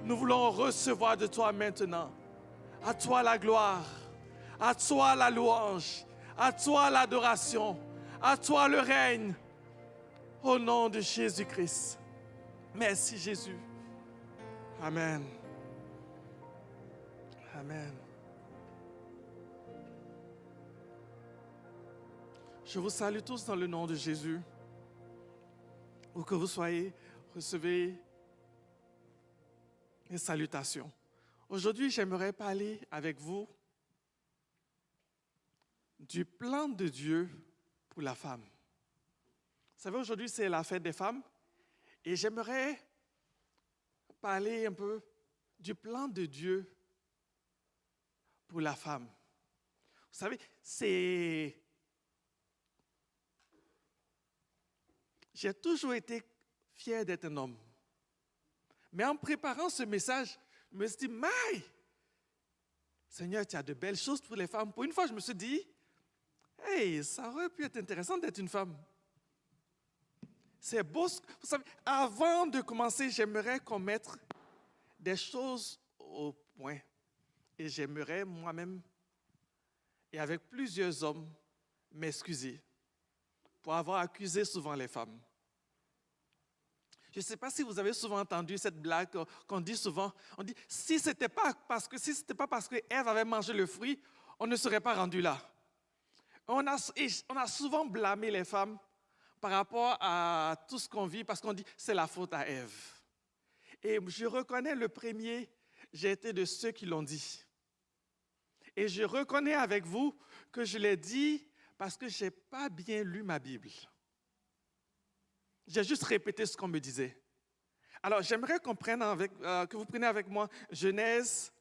Nous voulons recevoir de toi maintenant. À toi la gloire, à toi la louange, à toi l'adoration, à toi le règne. Au nom de Jésus-Christ. Merci Jésus. Amen. Amen. Je vous salue tous dans le nom de Jésus. Où que vous soyez, recevez mes salutations. Aujourd'hui, j'aimerais parler avec vous du plan de Dieu pour la femme. Vous savez, aujourd'hui, c'est la fête des femmes et j'aimerais parler un peu du plan de Dieu pour la femme. Vous savez, j'ai toujours été fier d'être un homme. Mais en préparant ce message, je me suis dit, Maï, Seigneur, tu as de belles choses pour les femmes. Pour une fois, je me suis dit, hey, ça aurait pu être intéressant d'être une femme. C'est beau. Vous savez, avant de commencer, j'aimerais qu'on mette des choses au point. Et j'aimerais moi-même, et avec plusieurs hommes, m'excuser pour avoir accusé souvent les femmes. Je ne sais pas si vous avez souvent entendu cette blague qu'on dit souvent. On dit, si ce n'était pas parce que Ève avait mangé le fruit, on ne serait pas rendu là. On a souvent blâmé les femmes par rapport à tout ce qu'on vit parce qu'on dit, c'est la faute à Ève. Et je reconnais le premier, j'ai été de ceux qui l'ont dit. Et je reconnais avec vous que je l'ai dit parce que je n'ai pas bien lu ma Bible. J'ai juste répété ce qu'on me disait. Alors, j'aimerais que vous preniez avec moi Genèse,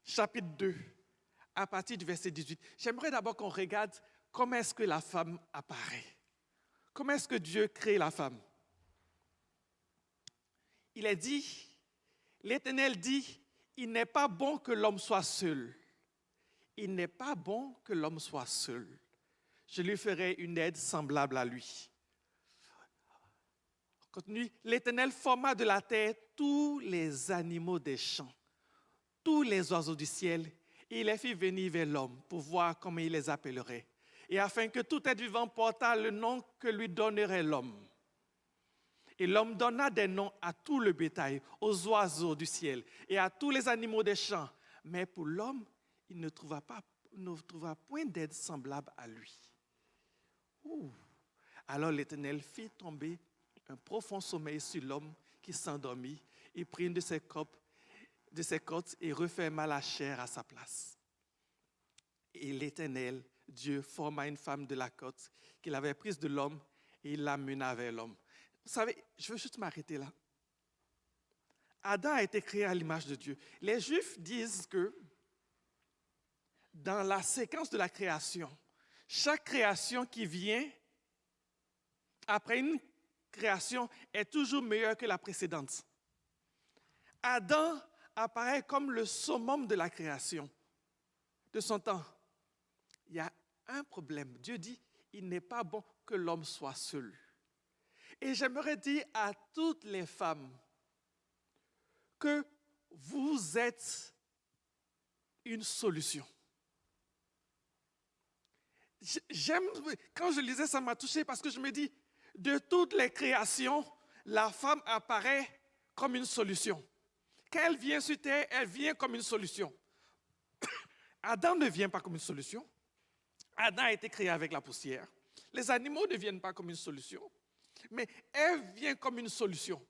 chapitre 2, à partir du verset 18. J'aimerais d'abord qu'on regarde comment est-ce que la femme apparaît. Comment est-ce que Dieu crée la femme? Il est dit, l'Éternel dit, il n'est pas bon que l'homme soit seul. Il n'est pas bon que l'homme soit seul. Je lui ferai une aide semblable à lui. Continue, l'Éternel forma de la terre tous les animaux des champs, tous les oiseaux du ciel, et il les fit venir vers l'homme pour voir comment il les appellerait, et afin que tout être vivant portât le nom que lui donnerait l'homme. Et l'homme donna des noms à tout le bétail, aux oiseaux du ciel et à tous les animaux des champs. Mais pour l'homme, il ne trouva point d'aide semblable à lui. Alors l'Éternel fit tomber un profond sommeil sur l'homme qui s'endormit. Il prit une de ses côtes et referma la chair à sa place. Et l'Éternel, Dieu, forma une femme de la côte qu'il avait prise de l'homme et il l'amena vers l'homme. Vous savez, je veux juste m'arrêter là. Adam a été créé à l'image de Dieu. Les Juifs disent que dans la séquence de la création, chaque création qui vient après une création est toujours meilleure que la précédente. Adam apparaît comme le summum de la création de son temps. Il y a un problème. Dieu dit, il n'est pas bon que l'homme soit seul. Et j'aimerais dire à toutes les femmes que vous êtes une solution. Quand je lisais, ça m'a touché parce que je me dis, de toutes les créations, la femme apparaît comme une solution. Quand elle vient sur terre, elle vient comme une solution. Adam ne vient pas comme une solution. Adam a été créé avec la poussière. Les animaux ne viennent pas comme une solution. Mais Ève vient comme une solution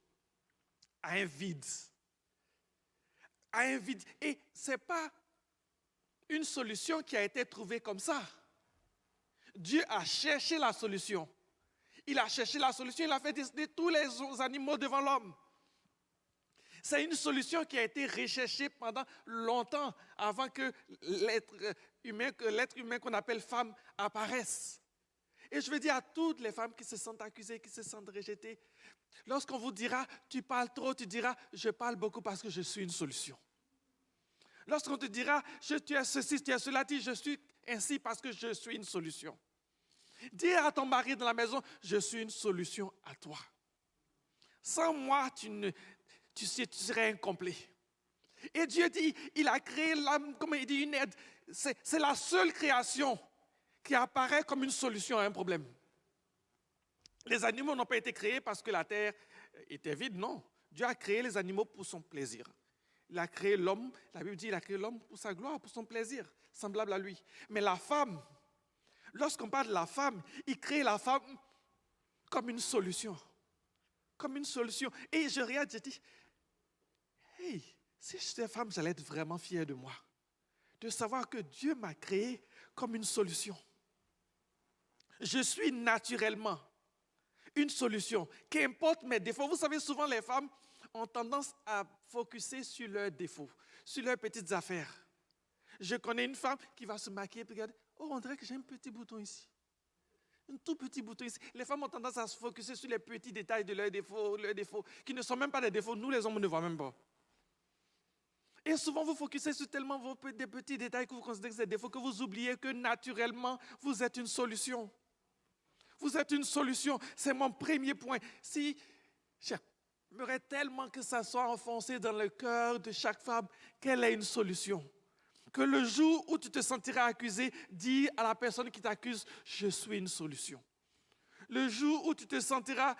à un vide. À un vide. Et ce n'est pas une solution qui a été trouvée comme ça. Dieu a cherché la solution. Il a cherché la solution, il a fait décider tous les animaux devant l'homme. C'est une solution qui a été recherchée pendant longtemps avant que l'être humain qu'on appelle femme apparaisse. Et je veux dire à toutes les femmes qui se sentent accusées, qui se sentent rejetées, lorsqu'on vous dira, tu parles trop, tu diras, je parle beaucoup parce que je suis une solution. Lorsqu'on te dira, tu es ceci, tu es cela, dis, je suis ainsi parce que je suis une solution. Dire à ton mari dans la maison, je suis une solution à toi. Sans moi, tu serais incomplet. Et Dieu dit, il a créé l'homme, comme il dit, une aide. C'est la seule création qui apparaît comme une solution à un problème. Les animaux n'ont pas été créés parce que la terre était vide, non. Dieu a créé les animaux pour son plaisir. Il a créé l'homme, la Bible dit, il a créé l'homme pour sa gloire, pour son plaisir, semblable à lui. Mais la femme, lorsqu'on parle de la femme, il crée la femme comme une solution. Comme une solution. Et je regarde, je dis, hey, si j'étais femme, j'allais être vraiment fière de moi. De savoir que Dieu m'a créé comme une solution. Je suis naturellement une solution. Qu'importe mes défauts. Vous savez, souvent les femmes ont tendance à focuser sur leurs défauts, sur leurs petites affaires. Je connais une femme qui va se maquiller et regarder, oh, on dirait que j'ai un petit bouton ici. Un tout petit bouton ici. Les femmes ont tendance à se focuser sur les petits détails de leurs défauts, qui ne sont même pas des défauts. Nous, les hommes, ne voient même pas. Et souvent, vous focussez sur tellement des petits détails que vous considérez que c'est des défauts que vous oubliez que naturellement, vous êtes une solution. Vous êtes une solution. C'est mon premier point. Si j'aimerais tellement que ça soit enfoncé dans le cœur de chaque femme, qu'elle ait une solution. Que le jour où tu te sentiras accusé, dis à la personne qui t'accuse, je suis une solution. Le jour où tu te sentiras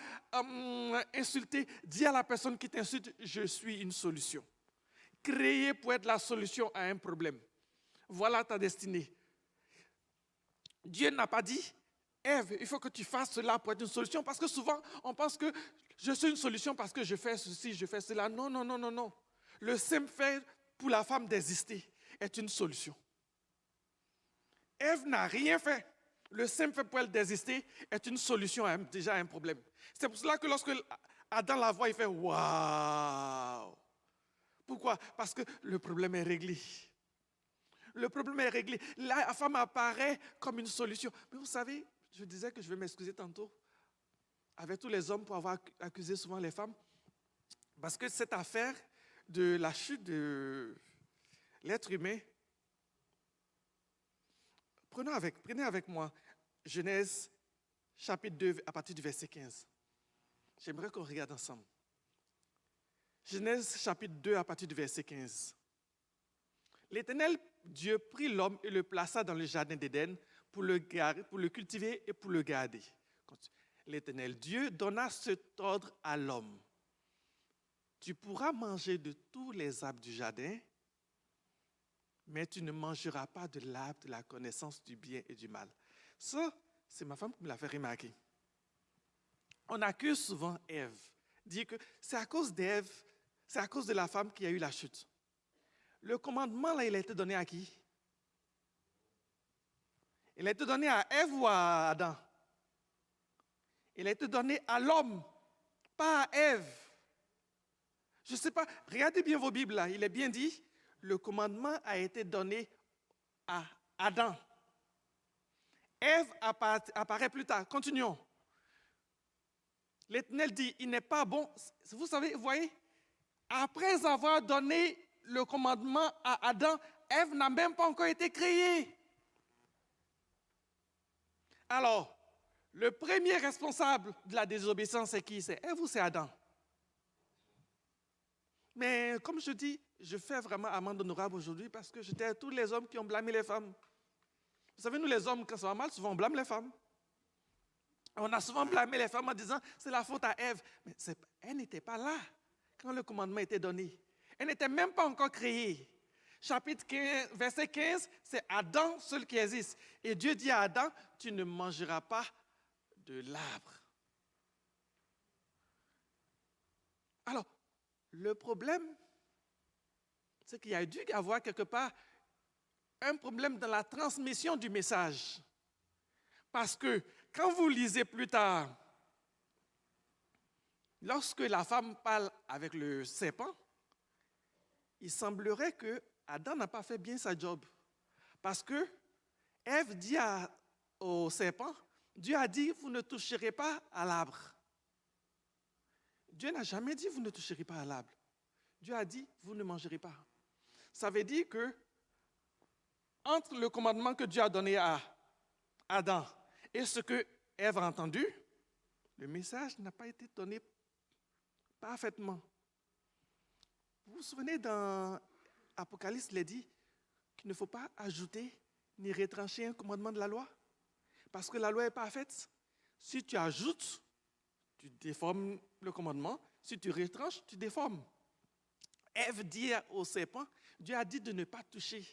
insulté, dis à la personne qui t'insulte, je suis une solution. Créé pour être la solution à un problème. Voilà ta destinée. Dieu n'a pas dit, Ève, il faut que tu fasses cela pour être une solution, parce que souvent, on pense que je suis une solution parce que je fais ceci, je fais cela. Non, non, non, non, non. Le simple fait pour la femme d'exister est une solution. Ève n'a rien fait. Le simple fait pour elle d'exister est une solution déjà à un problème. C'est pour cela que lorsque Adam la voit, il fait « Waouh !» Pourquoi? Parce que le problème est réglé. Le problème est réglé. La femme apparaît comme une solution. Mais vous savez, je disais que je vais m'excuser tantôt avec tous les hommes pour avoir accusé souvent les femmes. Parce que cette affaire de la chute de l'être humain, prenez avec moi Genèse chapitre 2 à partir du verset 15. J'aimerais qu'on regarde ensemble. Genèse chapitre 2 à partir du verset 15. L'Éternel Dieu prit l'homme et le plaça dans le jardin d'Éden pour le cultiver et pour le garder. L'Éternel Dieu donna cet ordre à l'homme. Tu pourras manger de tous les arbres du jardin, mais tu ne mangeras pas de l'arbre de la connaissance du bien et du mal. Ça, c'est ma femme qui me l'a fait remarquer. On accuse souvent Ève, dit que c'est à cause d'Ève, c'est à cause de la femme qu'il y a eu la chute. Le commandement, là, il a été donné à qui? Il a été donné à Ève ou à Adam? Il a été donné à l'homme, pas à Ève. Je ne sais pas, regardez bien vos Bibles là, il est bien dit, le commandement a été donné à Adam. Ève apparaît plus tard. Continuons. L'Éternel dit, il n'est pas bon, vous savez, vous voyez, après avoir donné le commandement à Adam, Ève n'a même pas encore été créée. Alors, le premier responsable de la désobéissance, c'est qui? C'est Ève ou c'est Adam? Mais comme je dis, je fais vraiment amende honorable aujourd'hui parce que j'étais tous les hommes qui ont blâmé les femmes. Vous savez, nous les hommes, quand ça va mal, souvent on blâme les femmes. On a souvent blâmé les femmes en disant c'est la faute à Ève. Mais elle n'était pas là quand le commandement était donné. Elle n'était même pas encore créée. Chapitre 15, verset 15, c'est Adam seul qui existe. Et Dieu dit à Adam, tu ne mangeras pas de l'arbre. Alors, le problème, c'est qu'il y a dû y avoir quelque part un problème dans la transmission du message. Parce que quand vous lisez plus tard, lorsque la femme parle avec le serpent, il semblerait que Adam n'a pas fait bien sa job. Parce que Ève dit au serpent, Dieu a dit, vous ne toucherez pas à l'arbre. Dieu n'a jamais dit, vous ne toucherez pas à l'arbre. Dieu a dit, vous ne mangerez pas. Ça veut dire que, entre le commandement que Dieu a donné à Adam et ce que Ève a entendu, le message n'a pas été donné parfaitement. souvenez dans Apocalypse, il est dit qu'il ne faut pas ajouter ni retrancher un commandement de la loi, parce que la loi est parfaite. Si tu ajoutes, tu déformes le commandement. Si tu retranches, tu déformes. Ève dit au serpent, Dieu a dit de ne pas toucher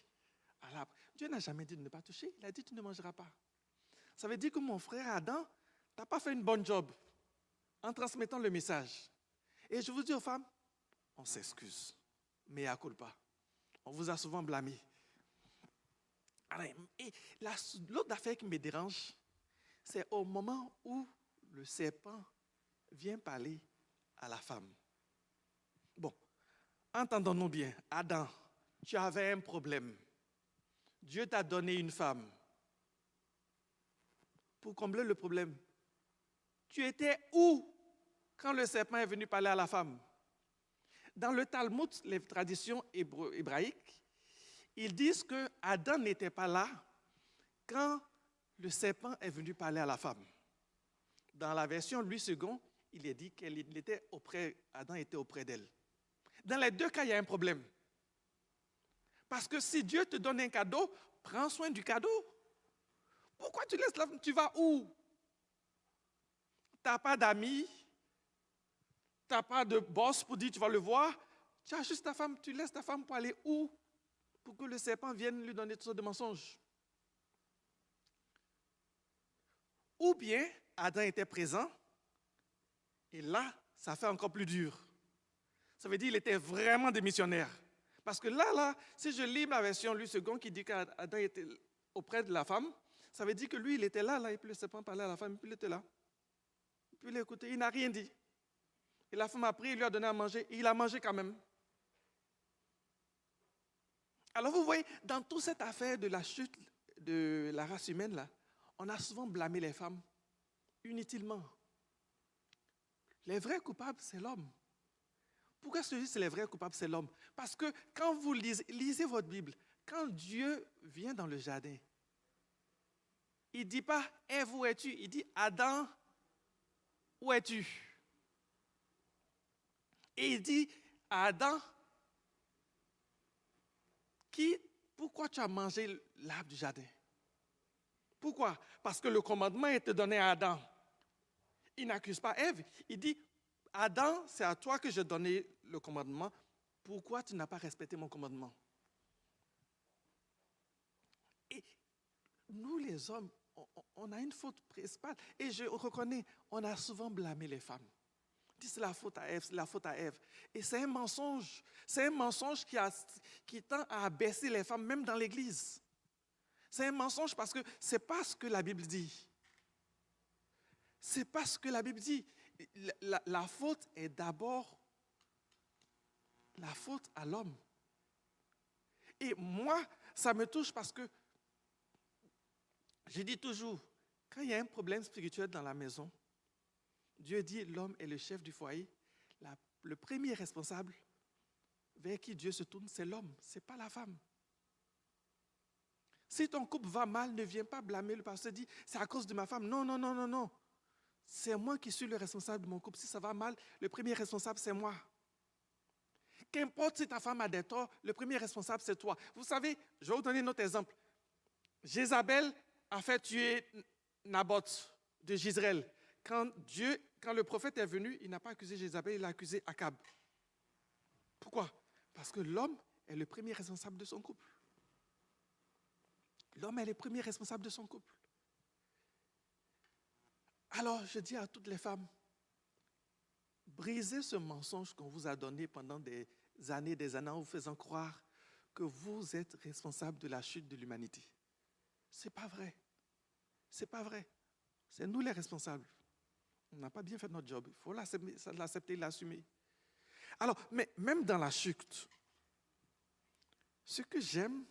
à l'arbre. Dieu n'a jamais dit de ne pas toucher, il a dit tu ne mangeras pas. Ça veut dire que mon frère Adam, tu n'as pas fait une bonne job en transmettant le message. Et je vous dis aux femmes, on s'excuse, mais à culpa. On vous a souvent blâmé. Et l'autre affaire qui me dérange, c'est au moment où le serpent vient parler à la femme. Bon, entendons-nous bien, Adam, tu avais un problème. Dieu t'a donné une femme pour combler le problème. Tu étais où quand le serpent est venu parler à la femme? Dans le Talmud, les traditions hébraïques, ils disent que Adam n'était pas là quand le serpent est venu parler à la femme. Dans la version Louis II, il est dit Adam était auprès d'elle. Dans les deux cas, il y a un problème. Parce que si Dieu te donne un cadeau, prends soin du cadeau. Pourquoi tu laisses la femme? Tu vas où? Tu n'as pas d'amis, tu n'as pas de boss pour dire tu vas le voir. Tu as juste ta femme, tu laisses ta femme pour aller où? Pour que le serpent vienne lui donner toutes sortes de mensonges. Ou bien Adam était présent, et là, ça fait encore plus dur. Ça veut dire qu'il était vraiment démissionnaire. Parce que là, si je lis la version Louis II qui dit qu'Adam était auprès de la femme, ça veut dire que lui, il était là, et puis le serpent parlait à la femme, et puis il était là. Et puis il a écouté, il n'a rien dit. Et la femme a pris, il lui a donné à manger, et il a mangé quand même. Alors vous voyez, dans toute cette affaire de la chute de la race humaine, là, on a souvent blâmé les femmes inutilement. Les vrais coupables, c'est l'homme. Pourquoi je dis que c'est les vrais coupables, c'est l'homme? Parce que quand vous lisez votre Bible, quand Dieu vient dans le jardin, il ne dit pas « Ève, où es-tu » Il dit « Adam, où es-tu » Et il dit à Adam, pourquoi tu as mangé l'arbre du jardin? Pourquoi? Parce que le commandement était donné à Adam. Il n'accuse pas Ève. Il dit, Adam, c'est à toi que j'ai donné le commandement. Pourquoi tu n'as pas respecté mon commandement? Et nous, les hommes, on a une faute principale. Et je reconnais, on a souvent blâmé les femmes. On dit, c'est la faute à Ève, c'est la faute à Ève. Et c'est un mensonge. C'est un mensonge qui tend à abaisser les femmes, même dans l'Église. C'est un mensonge parce que ce n'est pas ce que la Bible dit. C'est pas ce que la Bible dit. La faute est d'abord la faute à l'homme. Et moi, ça me touche parce que je dis toujours, quand il y a un problème spirituel dans la maison, Dieu dit l'homme est le chef du foyer. Le premier responsable vers qui Dieu se tourne, c'est l'homme, ce n'est pas la femme. Si ton couple va mal, ne viens pas blâmer le pasteur, dit c'est à cause de ma femme. Non, non, non, non, non. C'est moi qui suis le responsable de mon couple. Si ça va mal, le premier responsable, c'est moi. Qu'importe si ta femme a des torts, le premier responsable, c'est toi. Vous savez, je vais vous donner un autre exemple. Jézabel a fait tuer Naboth de Jezreel. Quand le prophète est venu, il n'a pas accusé Jézabel, il a accusé Akab. Pourquoi? Parce que l'homme est le premier responsable de son couple. L'homme est le premier responsable de son couple. Alors, je dis à toutes les femmes, brisez ce mensonge qu'on vous a donné pendant des années en vous faisant croire que vous êtes responsable de la chute de l'humanité. Ce n'est pas vrai. Ce n'est pas vrai. C'est nous les responsables. On n'a pas bien fait notre job. Il faut l'accepter, l'assumer. Alors, mais même dans la chute, ce que j'aime,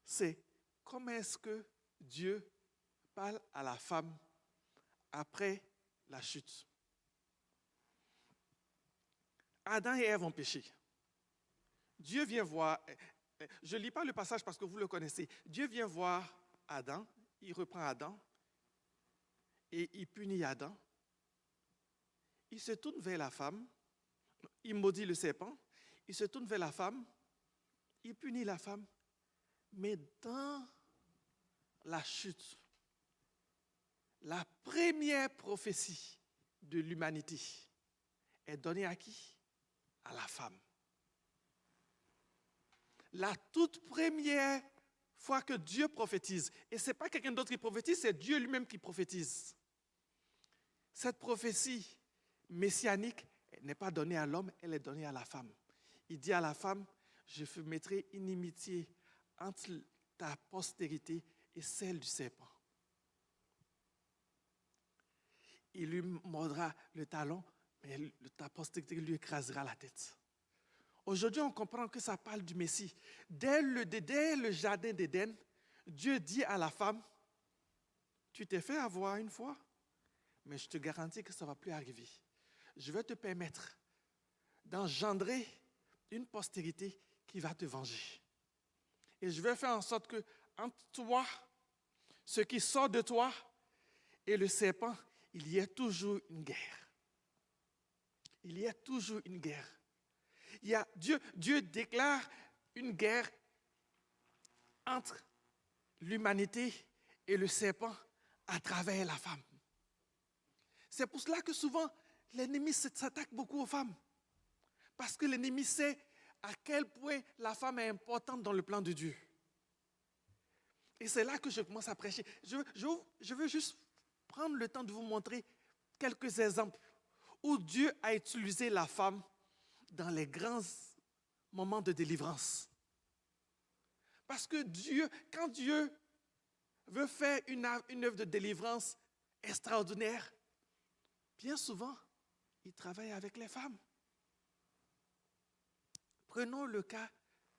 c'est comment est-ce que Dieu parle à la femme après la chute. Adam et Ève ont péché. Dieu vient voir, je ne lis pas le passage parce que vous le connaissez. Dieu vient voir Adam, il reprend Adam et il punit Adam. Il se tourne vers la femme, il maudit le serpent il se tourne vers la femme, il punit la femme, mais dans la chute, la première prophétie de l'humanité est donnée à qui? À la femme. La toute première fois que Dieu prophétise, et ce n'est pas quelqu'un d'autre qui prophétise, c'est Dieu lui-même qui prophétise. Cette prophétie messianique n'est pas donnée à l'homme, elle est donnée à la femme. Il dit à la femme, je mettrai inimitié entre ta postérité et celle du serpent. Il lui mordra le talon, mais ta postérité lui écrasera la tête. Aujourd'hui, on comprend que ça parle du Messie. Dès le jardin d'Éden, Dieu dit à la femme, tu t'es fait avoir une fois, mais je te garantis que ça ne va plus arriver. Je vais te permettre d'engendrer une postérité qui va te venger. Et je vais faire en sorte que entre toi, ce qui sort de toi et le serpent, il y a toujours une guerre. Il y a toujours une guerre. Dieu déclare une guerre entre l'humanité et le serpent à travers la femme. C'est pour cela que souvent, l'ennemi s'attaque beaucoup aux femmes. Parce que l'ennemi sait à quel point la femme est importante dans le plan de Dieu. Et c'est là que je commence à prêcher. Je veux juste prendre le temps de vous montrer quelques exemples où Dieu a utilisé la femme dans les grands moments de délivrance. Parce que quand Dieu veut faire une œuvre de délivrance extraordinaire, bien souvent, il travaille avec les femmes. Prenons le cas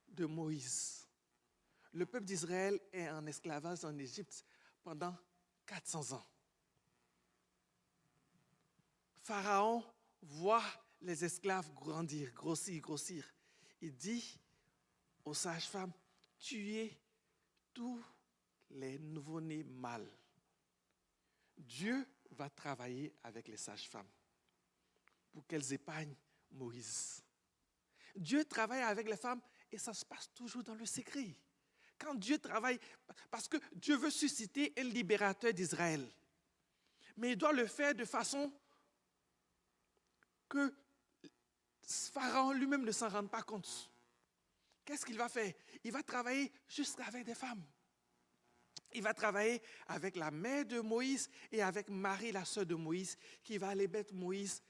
de Moïse. Le peuple d'Israël est en esclavage en Égypte pendant 400 ans. Pharaon voit les esclaves grandir, grossir. Il dit aux sages-femmes, tuez tous les nouveau-nés mâles. Dieu va travailler avec les sages-femmes pour qu'elles épargnent Moïse. Dieu travaille avec les femmes et ça se passe toujours dans le secret. Quand Dieu travaille, parce que Dieu veut susciter un libérateur d'Israël, mais il doit le faire de façon que Pharaon lui-même ne s'en rende pas compte. Qu'est-ce qu'il va faire? Il va travailler juste avec des femmes. Il va travailler avec la mère de Moïse et avec Marie, la sœur de Moïse, qui va aller mettre Moïse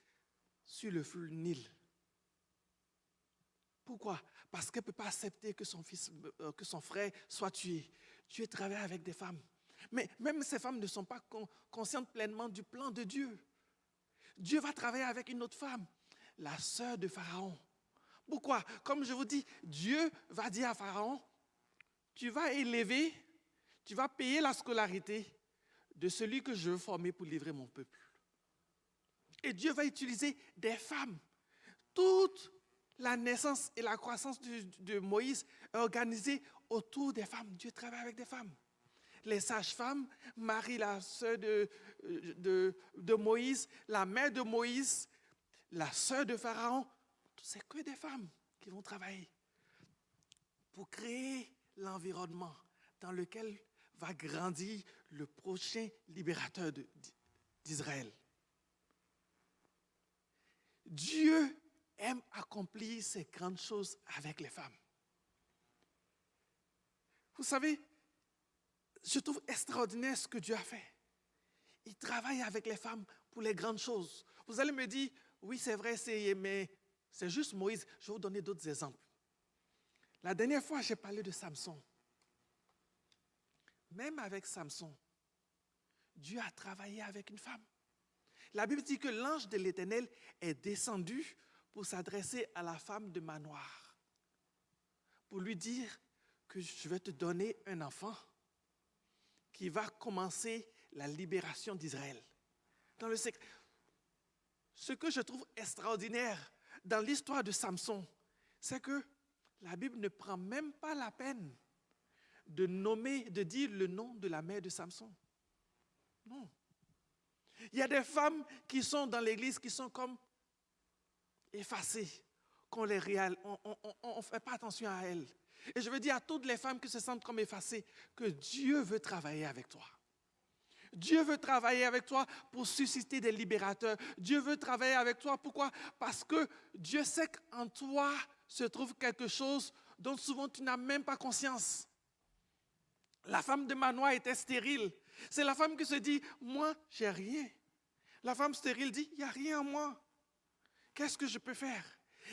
sur le fleuve Nil. Pourquoi? Parce qu'elle ne peut pas accepter que son frère soit tué. Dieu travaille avec des femmes. Mais même ces femmes ne sont pas conscientes pleinement du plan de Dieu. Dieu va travailler avec une autre femme, la sœur de Pharaon. Pourquoi? Comme je vous dis, Dieu va dire à Pharaon, tu vas payer la scolarité de celui que je veux former pour livrer mon peuple. Et Dieu va utiliser des femmes. Toute la naissance et la croissance de Moïse est organisée autour des femmes. Dieu travaille avec des femmes. Les sages-femmes, Marie, la sœur de Moïse, la mère de Moïse, la sœur de Pharaon, c'est que des femmes qui vont travailler pour créer l'environnement dans lequel va grandir le prochain libérateur d'Israël. Dieu aime accomplir ces grandes choses avec les femmes. Vous savez, je trouve extraordinaire ce que Dieu a fait. Il travaille avec les femmes pour les grandes choses. Vous allez me dire, oui, c'est vrai, mais c'est juste Moïse. Je vais vous donner d'autres exemples. La dernière fois, j'ai parlé de Samson. Même avec Samson, Dieu a travaillé avec une femme. La Bible dit que l'ange de l'Éternel est descendu pour s'adresser à la femme de Manoah, pour lui dire que je vais te donner un enfant qui va commencer la libération d'Israël. Dans le secret. Ce que je trouve extraordinaire dans l'histoire de Samson, c'est que la Bible ne prend même pas la peine de dire le nom de la mère de Samson. Non. Il y a des femmes qui sont dans l'église qui sont comme effacées, qu'on les réalise, on ne fait pas attention à elles. Et je veux dire à toutes les femmes qui se sentent comme effacées que Dieu veut travailler avec toi. Dieu veut travailler avec toi pour susciter des libérateurs. Dieu veut travailler avec toi. Pourquoi? Parce que Dieu sait qu'en toi se trouve quelque chose dont souvent tu n'as même pas conscience. La femme de Manoah était stérile. C'est la femme qui se dit, moi, j'ai rien. La femme stérile dit, il n'y a rien en moi. Qu'est-ce que je peux faire?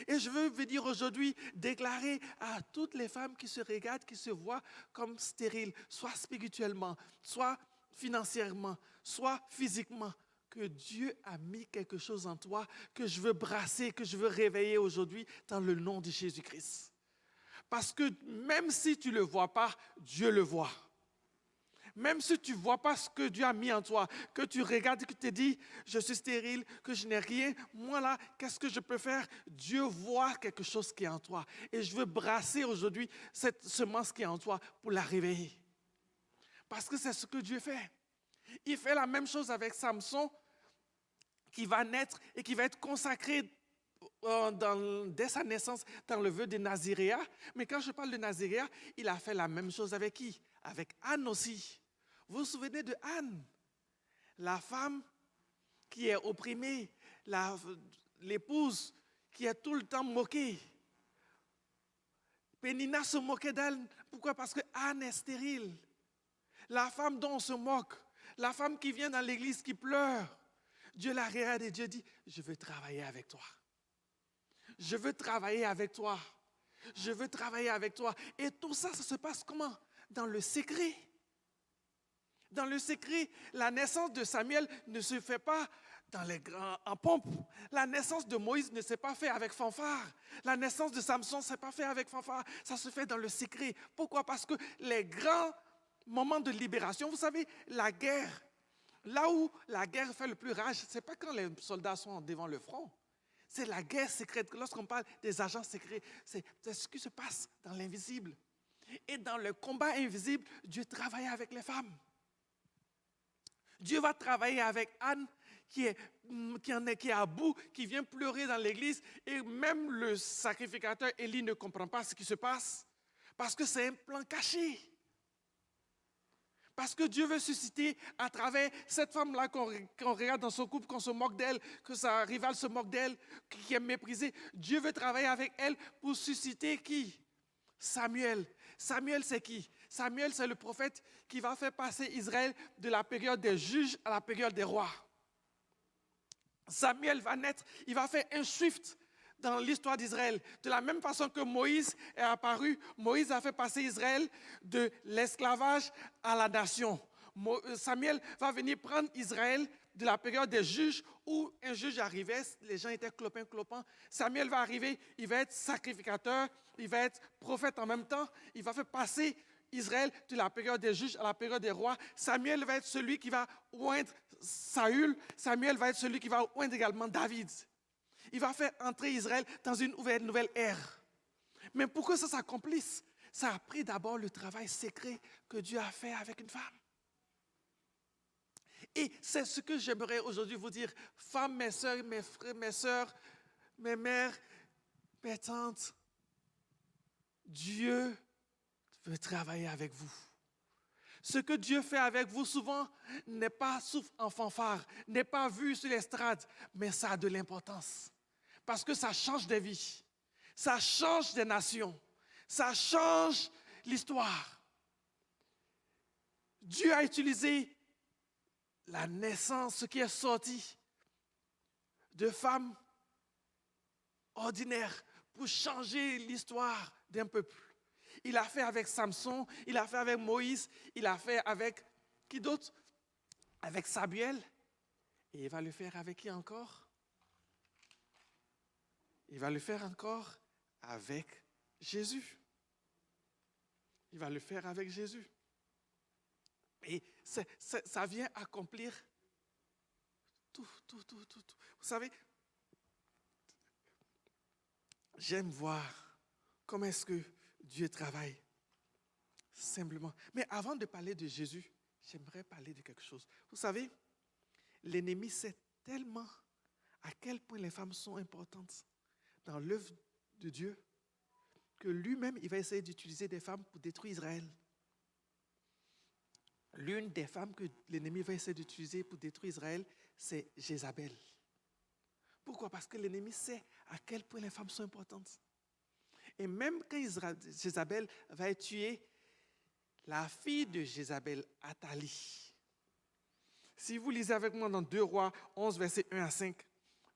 Et je veux venir aujourd'hui déclarer à toutes les femmes qui se regardent, qui se voient comme stériles, soit spirituellement, soit financièrement, soit physiquement, que Dieu a mis quelque chose en toi que je veux brasser, que je veux réveiller aujourd'hui dans le nom de Jésus-Christ. Parce que même si tu ne le vois pas, Dieu le voit. Même si tu ne vois pas ce que Dieu a mis en toi, que tu regardes et que tu te dis, je suis stérile, que je n'ai rien, moi là, qu'est-ce que je peux faire? Dieu voit quelque chose qui est en toi. Et je veux brasser aujourd'hui cette semence qui est en toi pour la réveiller. Parce que c'est ce que Dieu fait. Il fait la même chose avec Samson, qui va naître et qui va être consacré dès sa naissance dans le vœu de Naziréa. Mais quand je parle de Naziréa, il a fait la même chose avec qui? Avec Anne aussi. Vous vous souvenez de Anne, la femme qui est opprimée, l'épouse qui est tout le temps moquée. Pénina se moquait d'elle. Pourquoi? Parce que Anne est stérile. La femme dont on se moque, la femme qui vient dans l'église qui pleure. Dieu la regarde et Dieu dit, je veux travailler avec toi. Je veux travailler avec toi. Je veux travailler avec toi. Et tout ça, ça se passe comment? Dans le secret. Dans le secret, la naissance de Samuel ne se fait pas en pompe. La naissance de Moïse ne s'est pas faite avec fanfare. La naissance de Samson ne s'est pas faite avec fanfare. Ça se fait dans le secret. Pourquoi? Parce que les grands moments de libération, vous savez, la guerre, là où la guerre fait le plus rage, ce n'est pas quand les soldats sont devant le front. C'est la guerre secrète. Lorsqu'on parle des agents secrets, c'est ce qui se passe dans l'invisible. Et dans le combat invisible, Dieu travaille avec les femmes. Dieu va travailler avec Anne qui est à bout, qui vient pleurer dans l'église. Et même le sacrificateur Élie ne comprend pas ce qui se passe. Parce que c'est un plan caché. Parce que Dieu veut susciter à travers cette femme-là qu'on regarde dans son couple, qu'on se moque d'elle, que sa rivale se moque d'elle, qui est méprisée. Dieu veut travailler avec elle pour susciter qui? Samuel. Samuel, c'est qui? Samuel, c'est le prophète qui va faire passer Israël de la période des juges à la période des rois. Samuel va naître, il va faire un shift dans l'histoire d'Israël. De la même façon que Moïse est apparu, Moïse a fait passer Israël de l'esclavage à la nation. Samuel va venir prendre Israël de la période des juges où un juge arrivait, les gens étaient clopins. Samuel va arriver, il va être sacrificateur, il va être prophète en même temps, il va faire passer Israël de la période des juges à la période des rois. Samuel va être celui qui va oindre Saül, Samuel va être celui qui va oindre également David. Il va faire entrer Israël dans une nouvelle ère. Mais pour que ça s'accomplisse, ça a pris d'abord le travail secret que Dieu a fait avec une femme. Et c'est ce que j'aimerais aujourd'hui vous dire, femmes, mes soeurs, mes frères, mes soeurs, mes mères, mes tantes. Dieu veut travailler avec vous. Ce que Dieu fait avec vous souvent n'est pas souffle en fanfare, n'est pas vu sur l'estrade, mais ça a de l'importance. Parce que ça change des vies, ça change des nations, ça change l'histoire. Dieu a utilisé la naissance, ce qui est sorti de femmes ordinaires pour changer l'histoire d'un peuple. Il a fait avec Samson, il a fait avec Moïse, il a fait avec qui d'autre? Avec Samuel. Et il va le faire avec qui encore? Il va le faire encore avec Jésus. Il va le faire avec Jésus. Et ça vient accomplir tout. Vous savez, j'aime voir comment est-ce que Dieu travaille. Simplement. Mais avant de parler de Jésus, j'aimerais parler de quelque chose. Vous savez, l'ennemi sait tellement à quel point les femmes sont importantes dans l'œuvre de Dieu que lui-même, il va essayer d'utiliser des femmes pour détruire Israël. L'une des femmes que l'ennemi va essayer d'utiliser pour détruire Israël, c'est Jézabel. Pourquoi? Parce que l'ennemi sait à quel point les femmes sont importantes. Et même quand Jézabel va tuer la fille de Jézabel, Athalie. Si vous lisez avec moi dans 2 Rois 11, versets 1 à 5,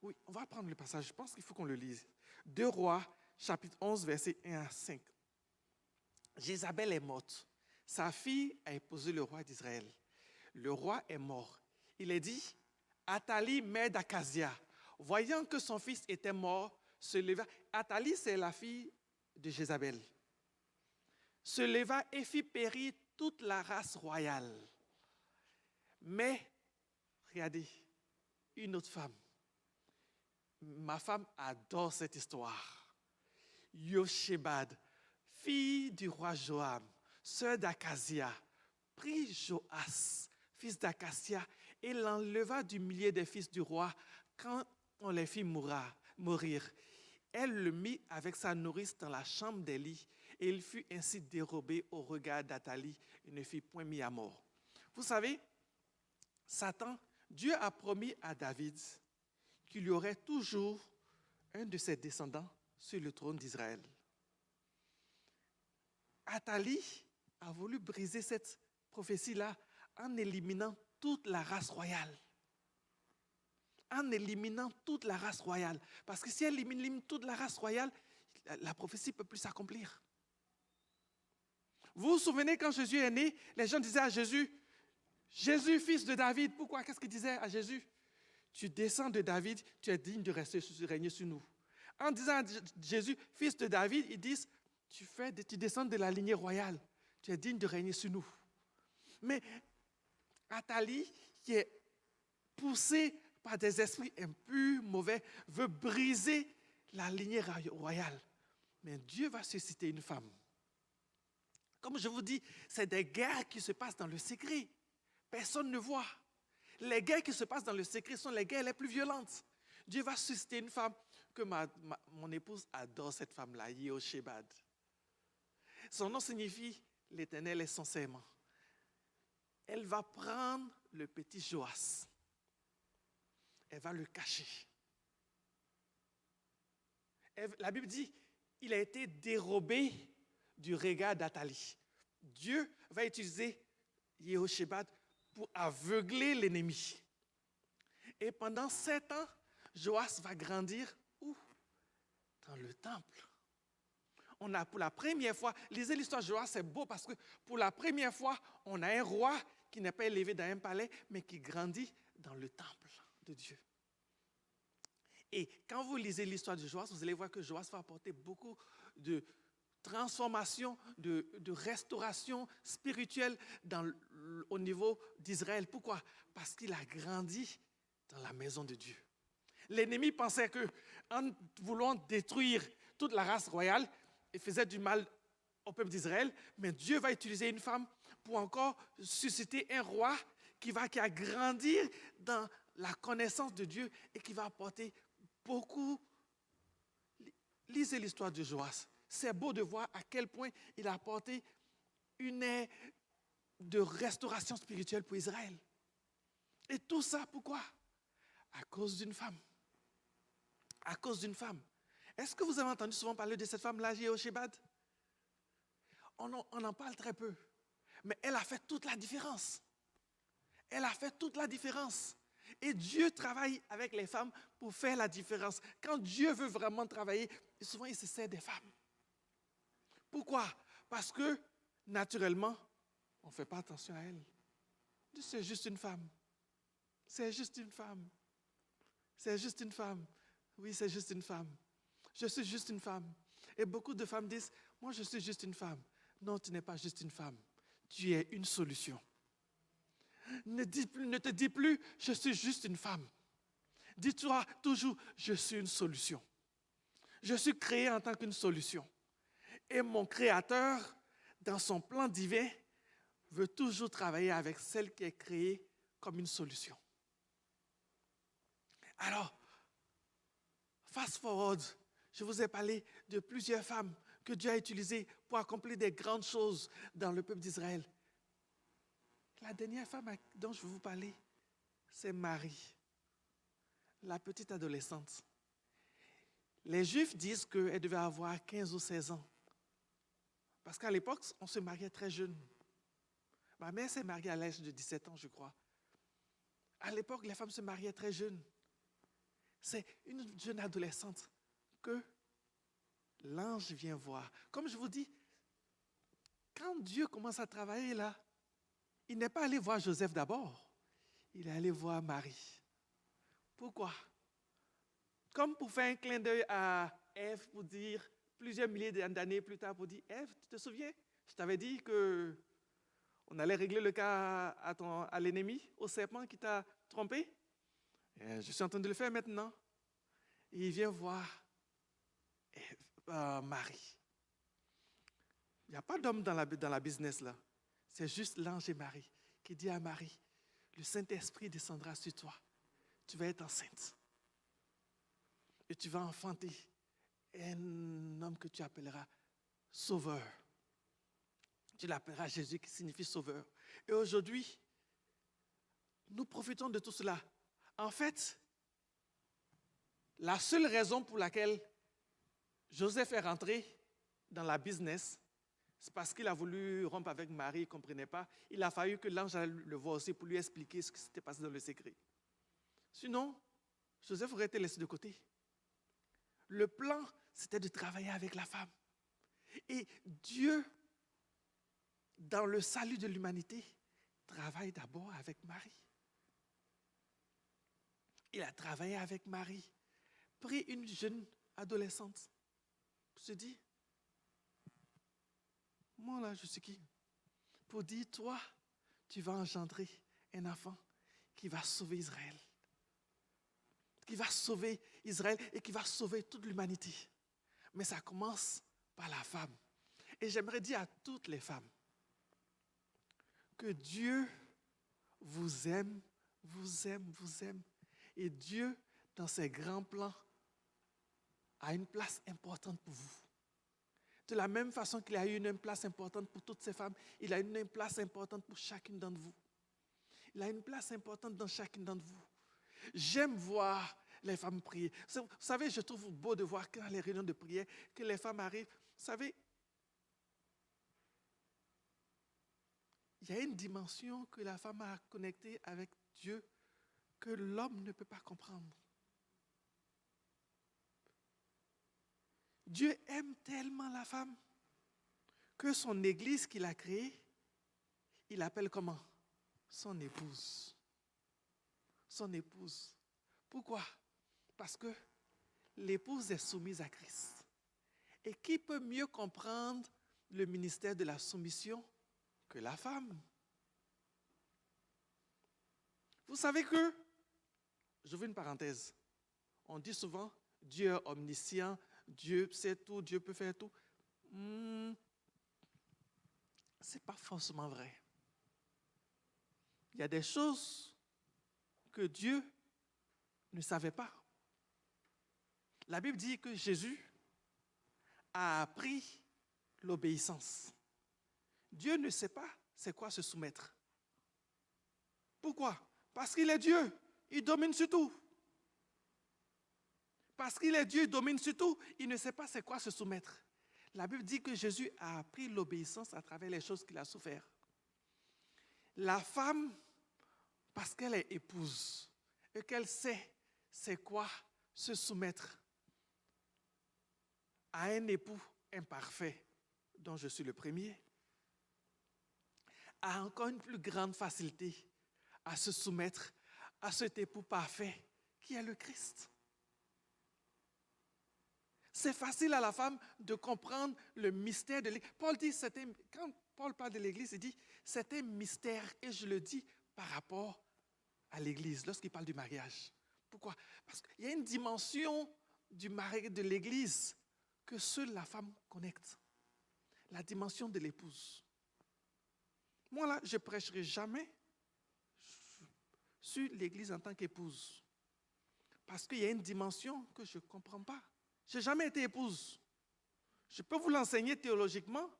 oui, on va prendre le passage, je pense qu'il faut qu'on le lise. 2 Rois, chapitre 11, versets 1 à 5. Jézabel est morte. Sa fille a épousé le roi d'Israël. Le roi est mort. Il est dit, Athalie, mère d'Akazia, voyant que son fils était mort, se leva. Athalie, c'est la fille de Jézabel. Se leva et fit périr toute la race royale. Mais, regardez, une autre femme. Ma femme adore cette histoire. Yoshébad, fille du roi Joam, sœur d'Akazia, prit Joas, fils d'Akazia, et l'enleva du milieu des fils du roi quand on les fit mourir. Elle le mit avec sa nourrice dans la chambre d'Élie, et il fut ainsi dérobé au regard d'Athalie. Il ne fut point mis à mort. Vous savez, Satan, Dieu a promis à David qu'il y aurait toujours un de ses descendants sur le trône d'Israël. Athalie a voulu briser cette prophétie-là en éliminant toute la race royale. En éliminant toute la race royale. Parce que si elle élimine toute la race royale, la prophétie ne peut plus s'accomplir. Vous vous souvenez quand Jésus est né, les gens disaient à Jésus, Jésus, fils de David, pourquoi? Qu'est-ce qu'ils disaient à Jésus? Tu descends de David, tu es digne de régner sur nous. En disant à Jésus, fils de David, ils disent, tu descends de la lignée royale, tu es digne de régner sur nous. Mais Athalie, qui est poussée par des esprits impurs, mauvais, veut briser la lignée royale. Mais Dieu va susciter une femme. Comme je vous dis, c'est des guerres qui se passent dans le secret. Personne ne voit. Les guerres qui se passent dans le secret sont les guerres les plus violentes. Dieu va susciter une femme que mon épouse adore, cette femme-là, Yehoshébad. Son nom signifie l'Éternel est son serment. Elle va prendre le petit Joas. Elle va le cacher. La Bible dit, il a été dérobé du regard d'Athalie. Dieu va utiliser Yehoshébad pour aveugler l'ennemi. Et pendant 7 ans, Joas va grandir où? Dans le temple. On a pour la première fois, lisez l'histoire de Joas, c'est beau parce que pour la première fois, on a un roi qui n'est pas élevé dans un palais, mais qui grandit dans le temple de Dieu. Et quand vous lisez l'histoire de Joas, vous allez voir que Joas va apporter beaucoup de transformation, de restauration spirituelle au niveau d'Israël. Pourquoi? Parce qu'il a grandi dans la maison de Dieu. L'ennemi pensait qu'en voulant détruire toute la race royale, il faisait du mal au peuple d'Israël, mais Dieu va utiliser une femme pour encore susciter un roi qui a grandi dans la connaissance de Dieu et qui va apporter beaucoup. Lisez l'histoire de Joas. C'est beau de voir à quel point il a apporté une ère de restauration spirituelle pour Israël. Et tout ça, pourquoi? À cause d'une femme. À cause d'une femme. Est-ce que vous avez entendu souvent parler de cette femme-là, Yehoshébad? On en parle très peu. Mais elle a fait toute la différence. Elle a fait toute la différence. Et Dieu travaille avec les femmes pour faire la différence. Quand Dieu veut vraiment travailler, souvent il se sert des femmes. Pourquoi? Parce que, naturellement, on ne fait pas attention à elle. C'est juste une femme. C'est juste une femme. C'est juste une femme. Oui, c'est juste une femme. Je suis juste une femme. Et beaucoup de femmes disent, moi je suis juste une femme. Non, tu n'es pas juste une femme. Tu es une solution. Ne te dis plus, je suis juste une femme. Dis-toi toujours, je suis une solution. Je suis créé en tant qu'une solution. Et mon Créateur, dans son plan divin, veut toujours travailler avec celle qui est créée comme une solution. Alors, fast forward, je vous ai parlé de plusieurs femmes que Dieu a utilisées pour accomplir des grandes choses dans le peuple d'Israël. La dernière femme dont je vais vous parler, c'est Marie, la petite adolescente. Les Juifs disent qu'elle devait avoir 15 ou 16 ans. Parce qu'à l'époque, on se mariait très jeune. Ma mère s'est mariée à l'âge de 17 ans, je crois. À l'époque, les femmes se mariaient très jeunes. C'est une jeune adolescente que l'ange vient voir. Comme je vous dis, quand Dieu commence à travailler là, il n'est pas allé voir Joseph d'abord. Il est allé voir Marie. Pourquoi? Comme pour faire un clin d'œil à Ève, pour dire, plusieurs milliers d'années plus tard, pour dire, Ève, tu te souviens? Je t'avais dit qu'on allait régler le cas à l'ennemi, au serpent qui t'a trompé. Et je suis en train de le faire maintenant. Et il vient voir Marie. Il n'y a pas d'homme dans la business là. C'est juste l'ange et Marie qui dit à Marie, le Saint-Esprit descendra sur toi. Tu vas être enceinte. Et tu vas enfanter un homme que tu appelleras Sauveur. Tu l'appelleras Jésus qui signifie Sauveur. Et aujourd'hui, nous profitons de tout cela. En fait, la seule raison pour laquelle Joseph est rentré dans la business, c'est parce qu'il a voulu rompre avec Marie, il ne comprenait pas. Il a fallu que l'ange le voie aussi pour lui expliquer ce qui s'était passé dans le secret. Sinon, Joseph aurait été laissé de côté. Le plan, c'était de travailler avec la femme. Et Dieu, dans le salut de l'humanité, travaille d'abord avec Marie. Il a travaillé avec Marie, pris une jeune adolescente, se dit, moi là, je suis qui? Pour dire, toi, tu vas engendrer un enfant qui va sauver Israël. Qui va sauver Israël et qui va sauver toute l'humanité. Mais ça commence par la femme. Et j'aimerais dire à toutes les femmes que Dieu vous aime, vous aime, vous aime. Et Dieu, dans ses grands plans, a une place importante pour vous. De la même façon qu'il a eu une place importante pour toutes ces femmes, il a une place importante pour chacune d'entre vous. Il a une place importante dans chacune d'entre vous. J'aime voir les femmes prier. Vous savez, je trouve beau de voir quand les réunions de prière, que les femmes arrivent. Vous savez, il y a une dimension que la femme a connectée avec Dieu que l'homme ne peut pas comprendre. Dieu aime tellement la femme que son église qu'il a créée, il l'appelle comment? Son épouse. Son épouse. Pourquoi? Parce que l'épouse est soumise à Christ. Et qui peut mieux comprendre le ministère de la soumission que la femme? Vous savez que, je fais une parenthèse, on dit souvent, Dieu est omniscient, Dieu sait tout, Dieu peut faire tout. Ce n'est pas forcément vrai. Il y a des choses que Dieu ne savait pas. La Bible dit que Jésus a appris l'obéissance. Dieu ne sait pas c'est quoi se soumettre. Pourquoi? Parce qu'il est Dieu, il domine sur tout. Parce qu'il est Dieu, il domine sur tout, il ne sait pas c'est quoi se soumettre. La Bible dit que Jésus a appris l'obéissance à travers les choses qu'il a souffert. La femme, parce qu'elle est épouse et qu'elle sait c'est quoi se soumettre à un époux imparfait, dont je suis le premier, a encore une plus grande facilité à se soumettre à cet époux parfait qui est le Christ. C'est facile à la femme de comprendre le mystère de l'Église. Paul dit, quand Paul parle de l'Église, il dit, c'est un mystère, et je le dis par rapport à l'Église, lorsqu'il parle du mariage. Pourquoi? Parce qu'il y a une dimension du mariage de l'Église que seule la femme connecte. La dimension de l'épouse. Moi là, je ne prêcherai jamais sur l'Église en tant qu'épouse. Parce qu'il y a une dimension que je ne comprends pas. Je n'ai jamais été épouse. Je peux vous l'enseigner théologiquement,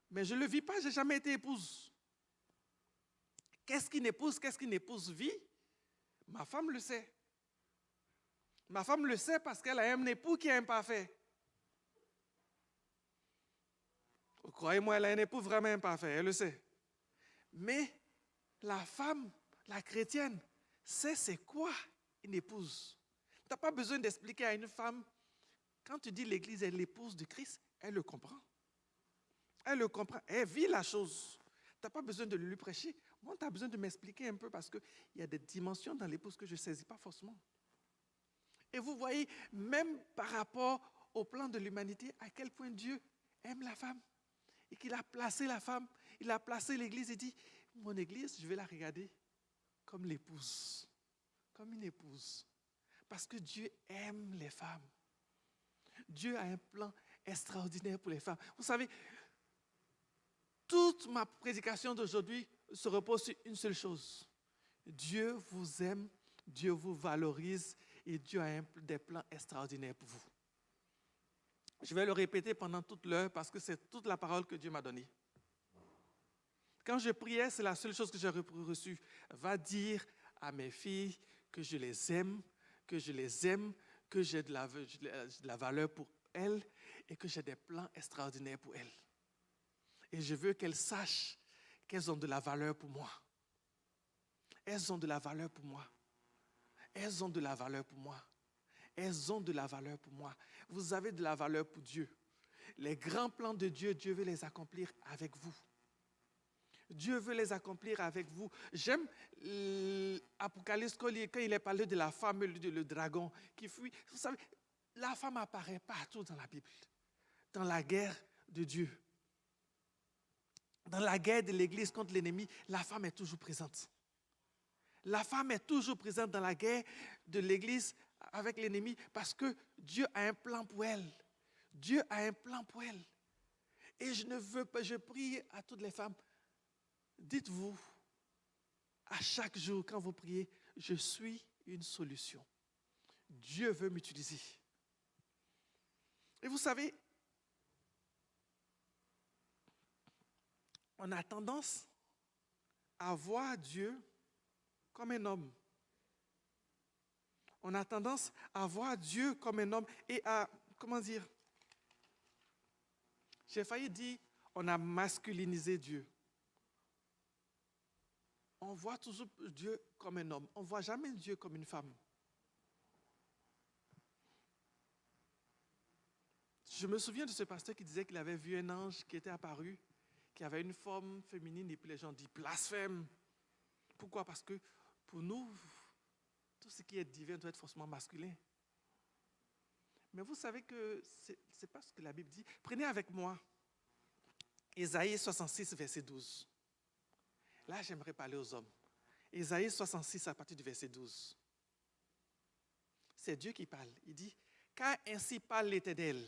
mais je ne le vis pas, je n'ai jamais été épouse. Qu'est-ce qu'une épouse vit? Ma femme le sait. Ma femme le sait parce qu'elle a un époux qui est imparfait. Croyez-moi, elle a un époux vraiment imparfait, elle le sait. Mais la femme, la chrétienne, sait c'est quoi une épouse. Tu n'as pas besoin d'expliquer à une femme, quand tu dis l'Église est l'épouse de Christ, elle le comprend. Elle le comprend, elle vit la chose. Tu n'as pas besoin de lui prêcher. Moi, tu as besoin de m'expliquer un peu parce qu'il y a des dimensions dans l'épouse que je ne saisis pas forcément. Et vous voyez, même par rapport au plan de l'humanité, à quel point Dieu aime la femme. Et qu'il a placé la femme, il a placé l'Église et dit, mon Église, je vais la regarder comme l'épouse, comme une épouse. Parce que Dieu aime les femmes. Dieu a un plan extraordinaire pour les femmes. Vous savez, toute ma prédication d'aujourd'hui se repose sur une seule chose. Dieu vous aime, Dieu vous valorise et Dieu a des plans extraordinaires pour vous. Je vais le répéter pendant toute l'heure parce que c'est toute la parole que Dieu m'a donnée. Quand je priais, c'est la seule chose que j'ai reçue. Va dire à mes filles que je les aime, que j'ai de la valeur pour elles et que j'ai des plans extraordinaires pour elles. Et je veux qu'elles sachent qu'elles ont de la valeur pour moi. Elles ont de la valeur pour moi. Elles ont de la valeur pour moi. Elles ont de la valeur pour moi. Vous avez de la valeur pour Dieu. Les grands plans de Dieu, Dieu veut les accomplir avec vous. Dieu veut les accomplir avec vous. J'aime l'Apocalypse quand il est parlé de la femme, le dragon qui fuit. Vous savez, la femme apparaît partout dans la Bible. Dans la guerre de Dieu. Dans la guerre de l'Église contre l'ennemi, la femme est toujours présente. La femme est toujours présente dans la guerre de l'Église avec l'ennemi parce que Dieu a un plan pour elle. Dieu a un plan pour elle. Et je prie à toutes les femmes, dites-vous, à chaque jour quand vous priez, je suis une solution. Dieu veut m'utiliser. Et vous savez, on a tendance à voir Dieu comme un homme. On a tendance à voir Dieu comme un homme et à, j'ai failli dire, on a masculinisé Dieu. On voit toujours Dieu comme un homme. On ne voit jamais Dieu comme une femme. Je me souviens de ce pasteur qui disait qu'il avait vu un ange qui était apparu, qui avait une forme féminine, et puis les gens disent blasphème. Pourquoi? Parce que pour nous, tout ce qui est divin doit être forcément masculin. Mais vous savez que ce n'est pas ce que la Bible dit. Prenez avec moi Ésaïe 66, verset 12. Là, j'aimerais parler aux hommes. Ésaïe 66, à partir du verset 12. C'est Dieu qui parle. Il dit, « Car ainsi parle l'Éternel.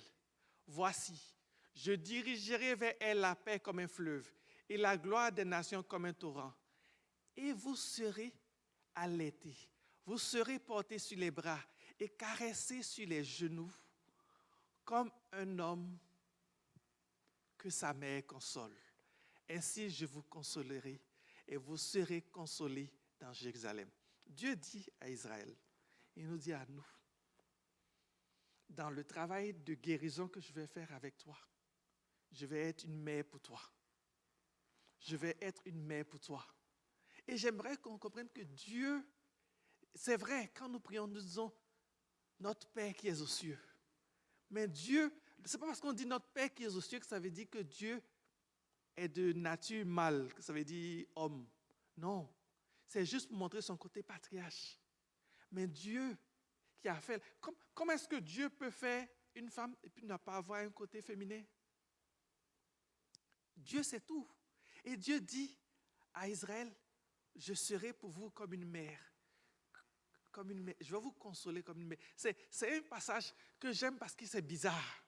Voici, je dirigerai vers elle la paix comme un fleuve et la gloire des nations comme un torrent. Et vous serez allaités, vous serez portés sur les bras et caressés sur les genoux comme un homme que sa mère console. Ainsi je vous consolerai et vous serez consolés dans Jérusalem. » Dieu dit à Israël, il nous dit à nous, dans le travail de guérison que je vais faire avec toi, je vais être une mère pour toi. Je vais être une mère pour toi. Et j'aimerais qu'on comprenne que Dieu, c'est vrai, quand nous prions, nous disons notre Père qui est aux cieux. Mais Dieu, ce n'est pas parce qu'on dit notre Père qui est aux cieux que ça veut dire que Dieu est de nature mâle, que ça veut dire homme. Non, c'est juste pour montrer son côté patriarche. Mais Dieu qui a fait... Comment est-ce que Dieu peut faire une femme et puis ne pas avoir un côté féminin? Dieu sait tout. Et Dieu dit à Israël, je serai pour vous comme une mère. Comme une mère. Je vais vous consoler comme une mère. C'est un passage que j'aime parce que c'est bizarre.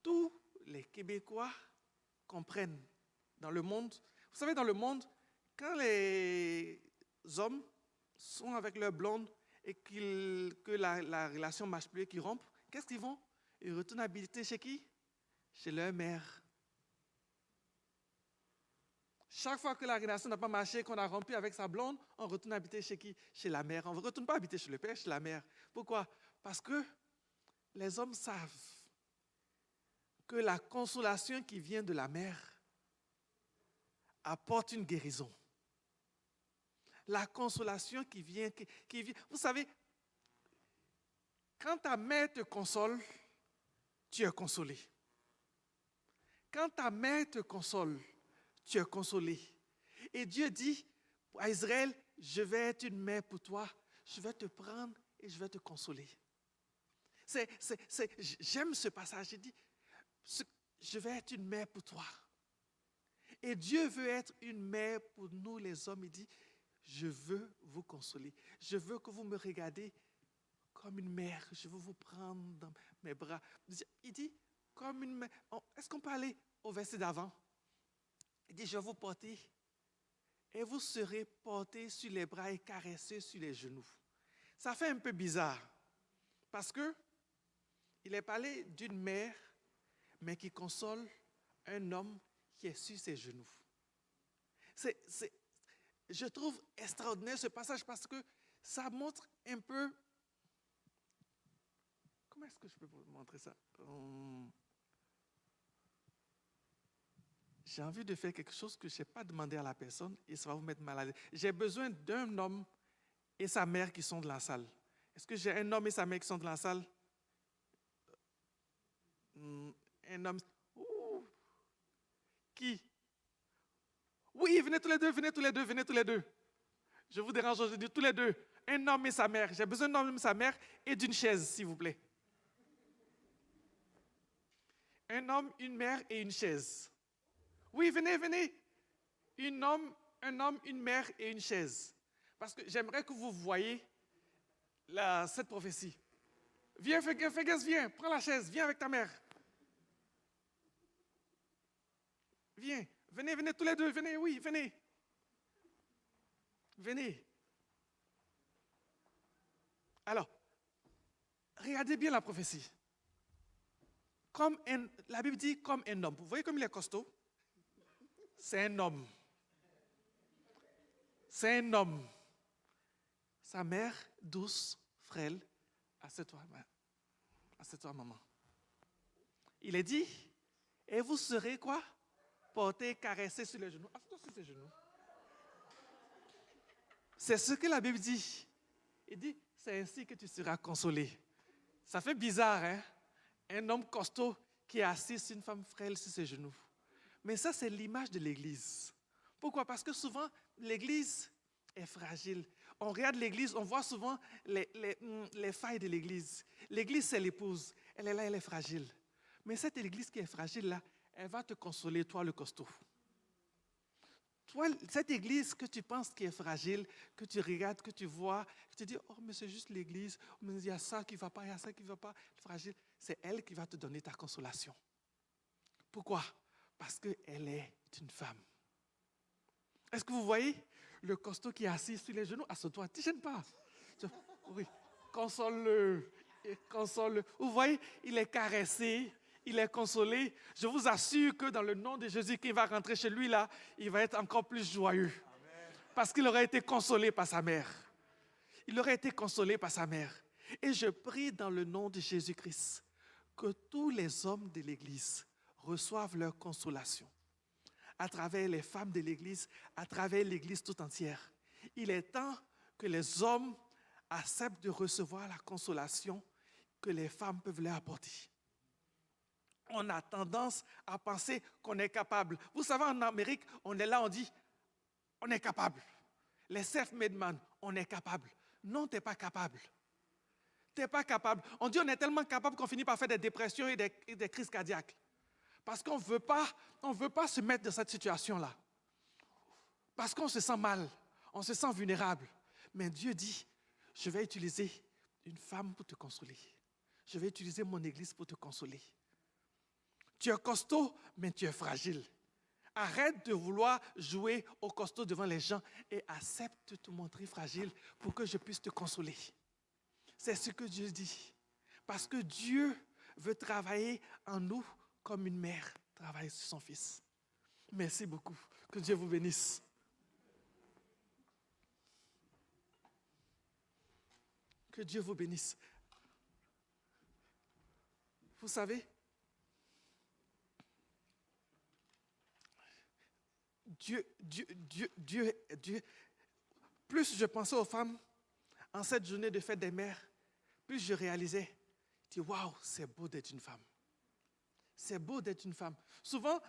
Tous les Québécois comprennent dans le monde. Vous savez, dans le monde, quand les hommes sont avec leur blonde et que la relation ne marche plus et qu'ils rompent, qu'est-ce qu'ils vont? Ils retournent habiter chez qui? Chez leur mère. Chaque fois que la relation n'a pas marché, qu'on a rompu avec sa blonde, on retourne habiter chez qui? Chez la mère. On ne retourne pas habiter chez le père, chez la mère. Pourquoi? Parce que les hommes savent que la consolation qui vient de la mère apporte une guérison. La consolation qui vient. Vous savez, quand ta mère te console, tu es consolé. Quand ta mère te console, tu es consolé. Et Dieu dit à Israël, je vais être une mère pour toi, je vais te prendre et je vais te consoler. J'aime ce passage, il dit, je vais être une mère pour toi. Et Dieu veut être une mère pour nous les hommes, il dit, je veux vous consoler, je veux que vous me regardez comme une mère, je veux vous prendre dans mes bras. Il dit, comme une mère. Est-ce qu'on peut aller au verset d'avant? Il dit, je vais vous porter et vous serez portés sur les bras et caressés sur les genoux. Ça fait un peu bizarre parce que il est parlé d'une mère, mais qui console un homme qui est sur ses genoux. Je trouve extraordinaire ce passage parce que ça montre un peu. Comment est-ce que je peux vous montrer ça? J'ai envie de faire quelque chose que je n'ai pas demandé à la personne et ça va vous mettre mal à l'aise. J'ai besoin d'un homme et sa mère qui sont dans la salle. Est-ce que j'ai un homme et sa mère qui sont dans la salle? Un homme. Ouh. Qui? Oui, venez tous les deux, venez tous les deux, venez tous les deux. Je vous dérange aujourd'hui, tous les deux. Un homme et sa mère. J'ai besoin d'un homme et sa mère et d'une chaise, s'il vous plaît. Un homme, une mère et une chaise. Oui, venez, venez. Un homme, une mère et une chaise. Parce que j'aimerais que vous voyiez cette prophétie. Viens, Fégas, viens, prends la chaise, viens avec ta mère. Viens, venez tous les deux, venez, oui, venez. Venez. Alors, regardez bien la prophétie. La Bible dit comme un homme. Vous voyez comme il est costaud? C'est un homme. C'est un homme. Sa mère, douce, frêle, assieds-toi, maman. Il est dit, et vous serez quoi? Portés, caressés sur les genoux. Assieds-toi sur ses genoux. C'est ce que la Bible dit. Il dit, c'est ainsi que tu seras consolé. Ça fait bizarre, hein? Un homme costaud qui est assis sur une femme frêle sur ses genoux. Mais ça, c'est l'image de l'Église. Pourquoi? Parce que souvent, l'Église est fragile. On regarde l'Église, on voit souvent les failles de l'Église. L'Église, c'est l'épouse. Elle est là, elle est fragile. Mais cette Église qui est fragile là, elle va te consoler, toi le costaud. Toi, cette Église que tu penses qui est fragile, que tu regardes, que tu vois, tu te dis, oh, mais c'est juste l'Église, mais il y a ça qui ne va pas, il y a ça qui ne va pas, fragile. C'est elle qui va te donner ta consolation. Pourquoi? Parce qu'elle est une femme. Est-ce que vous voyez le costaud qui est assis sur les genoux? Assieds-toi, ne te gêne pas. Oui, console-le. Console-le. Vous voyez, il est caressé, il est consolé. Je vous assure que dans le nom de Jésus, quand il va rentrer chez lui, là, il va être encore plus joyeux. Amen. Parce qu'il aurait été consolé par sa mère. Il aurait été consolé par sa mère. Et je prie dans le nom de Jésus-Christ que tous les hommes de l'Église reçoivent leur consolation à travers les femmes de l'Église, à travers l'Église tout entière. Il est temps que les hommes acceptent de recevoir la consolation que les femmes peuvent leur apporter. On a tendance à penser qu'on est capable. Vous savez, en Amérique, on est là, on dit, on est capable. Les self-made men, on est capable. Non, tu n'es pas capable. Tu n'es pas capable. On dit on est tellement capable qu'on finit par faire des dépressions et des crises cardiaques. Parce qu'on ne veut pas se mettre dans cette situation-là. Parce qu'on se sent mal, on se sent vulnérable. Mais Dieu dit, je vais utiliser une femme pour te consoler. Je vais utiliser mon Église pour te consoler. Tu es costaud, mais tu es fragile. Arrête de vouloir jouer au costaud devant les gens et accepte de te montrer fragile pour que je puisse te consoler. C'est ce que Dieu dit. Parce que Dieu veut travailler en nous comme une mère travaille sur son fils. Merci beaucoup. Que Dieu vous bénisse. Que Dieu vous bénisse. Vous savez, Dieu, plus je pensais aux femmes en cette journée de fête des mères, plus je réalisais, je dis, waouh, c'est beau d'être une femme. C'est beau d'être une femme. Souvent,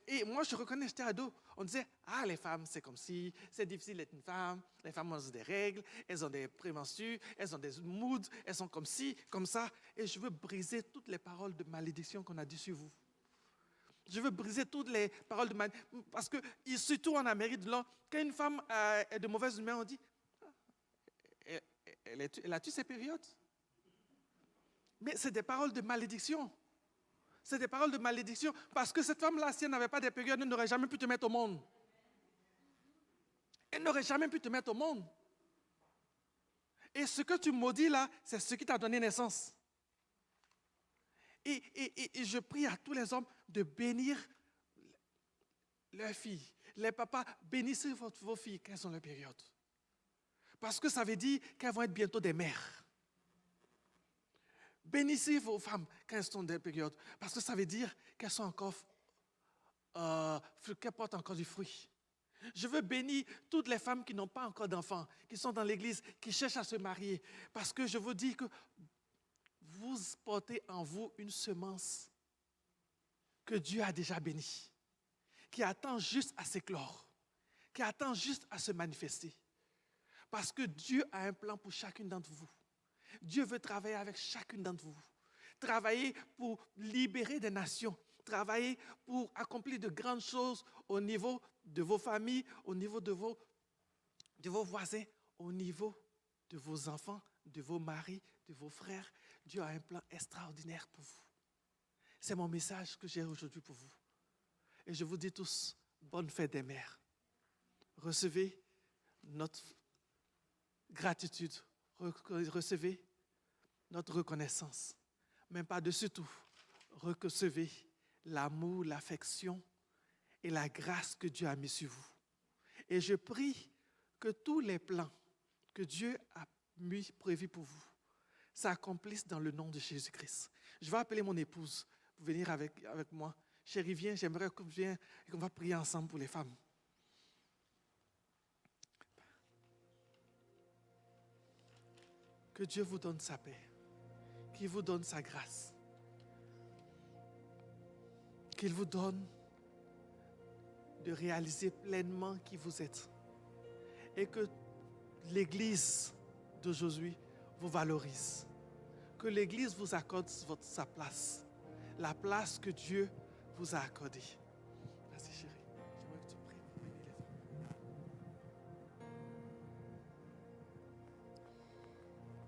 et moi je reconnais, j'étais ado, on disait, ah les femmes c'est comme si, c'est difficile d'être une femme, les femmes ont des règles, elles ont des prémenstrues, elles ont des moods, elles sont comme ci, comme ça. Et je veux briser toutes les paroles de malédiction qu'on a dit sur vous. Je veux briser toutes les paroles de malédiction. Parce que, surtout en Amérique du Nord, quand une femme est de mauvaise humeur, on dit, elle a-tu ses périodes? Mais c'est des paroles de malédiction. C'est des paroles de malédiction. Parce que cette femme-là, si elle n'avait pas des périodes, elle n'aurait jamais pu te mettre au monde. Elle n'aurait jamais pu te mettre au monde. Et ce que tu maudis là, c'est ce qui t'a donné naissance. Et je prie à tous les hommes de bénir leurs filles. Les papas, bénissez vos filles quand elles ont leur période. Parce que ça veut dire qu'elles vont être bientôt des mères. Bénissez vos femmes quand elles sont des périodes. Parce que ça veut dire qu'elles sont encore, qu'elles portent encore du fruit. Je veux bénir toutes les femmes qui n'ont pas encore d'enfants, qui sont dans l'église, qui cherchent à se marier. Parce que je vous dis que vous portez en vous une semence que Dieu a déjà bénie, qui attend juste à s'éclore, qui attend juste à se manifester. Parce que Dieu a un plan pour chacune d'entre vous. Dieu veut travailler avec chacune d'entre vous. Travailler pour libérer des nations. Travailler pour accomplir de grandes choses au niveau de vos familles, au niveau de vos voisins, au niveau de vos enfants, de vos maris, de vos frères. Dieu a un plan extraordinaire pour vous. C'est mon message que j'ai aujourd'hui pour vous. Et je vous dis tous, bonne fête des mères. Recevez notre gratitude. Recevez notre reconnaissance. Mais par-dessus tout, recevez l'amour, l'affection et la grâce que Dieu a mis sur vous. Et je prie que tous les plans que Dieu a prévus pour vous s'accomplissent dans le nom de Jésus-Christ. Je vais appeler mon épouse pour venir avec moi. Chérie, viens, j'aimerais que tu viennes et qu'on va prier ensemble pour les femmes. Que Dieu vous donne sa paix, qu'il vous donne sa grâce, qu'il vous donne de réaliser pleinement qui vous êtes et que l'Église d'aujourd'hui vous valorise, que l'Église vous accorde sa place, la place que Dieu vous a accordée. Merci chérie, j'aimerais que tu pries pour bénir les femmes.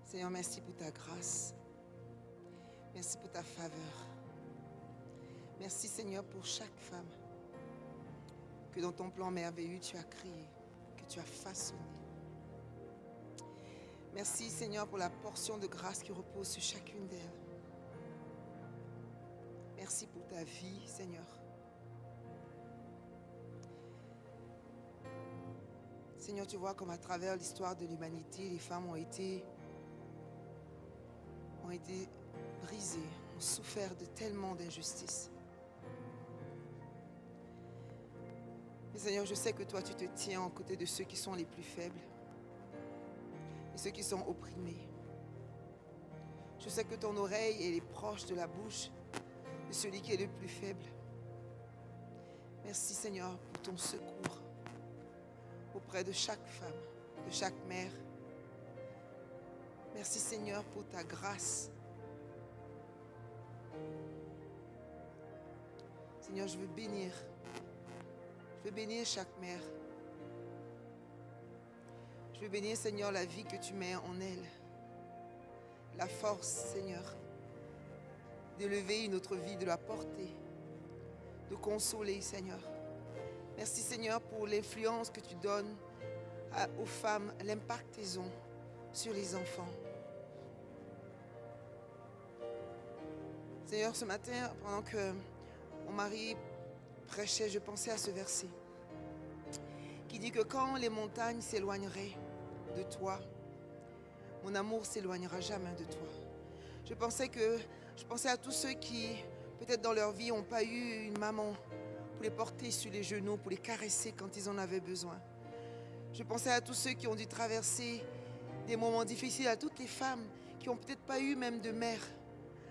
Seigneur, merci pour ta grâce. Merci pour ta faveur. Merci Seigneur pour chaque femme que dans ton plan merveilleux tu as créé, que tu as façonné. Merci Seigneur pour la portion de grâce qui repose sur chacune d'elles. Merci pour ta vie Seigneur. Seigneur, tu vois comme à travers l'histoire de l'humanité, les femmes ont été brisées, ont souffert de tellement d'injustices. Mais Seigneur, je sais que toi, tu te tiens aux côtés de ceux qui sont les plus faibles et ceux qui sont opprimés. Je sais que ton oreille est proche de la bouche de celui qui est le plus faible. Merci Seigneur pour ton secours auprès de chaque femme, de chaque mère. Merci Seigneur pour ta grâce. Seigneur, je veux bénir chaque mère. Je veux bénir Seigneur la vie que tu mets en elle. La force Seigneur d'élever une autre vie, de la porter, de consoler Seigneur. Merci Seigneur pour l'influence que tu donnes aux femmes, l'impact qu'elles ont sur les enfants. Seigneur, ce matin, pendant que mon mari prêchait, je pensais à ce verset qui dit que quand les montagnes s'éloigneraient de toi, mon amour s'éloignera jamais de toi. Je pensais à tous ceux qui, peut-être dans leur vie, n'ont pas eu une maman pour les porter sur les genoux, pour les caresser quand ils en avaient besoin. Je pensais à tous ceux qui ont dû traverser des moments difficiles, à toutes les femmes qui n'ont peut-être pas eu même de mère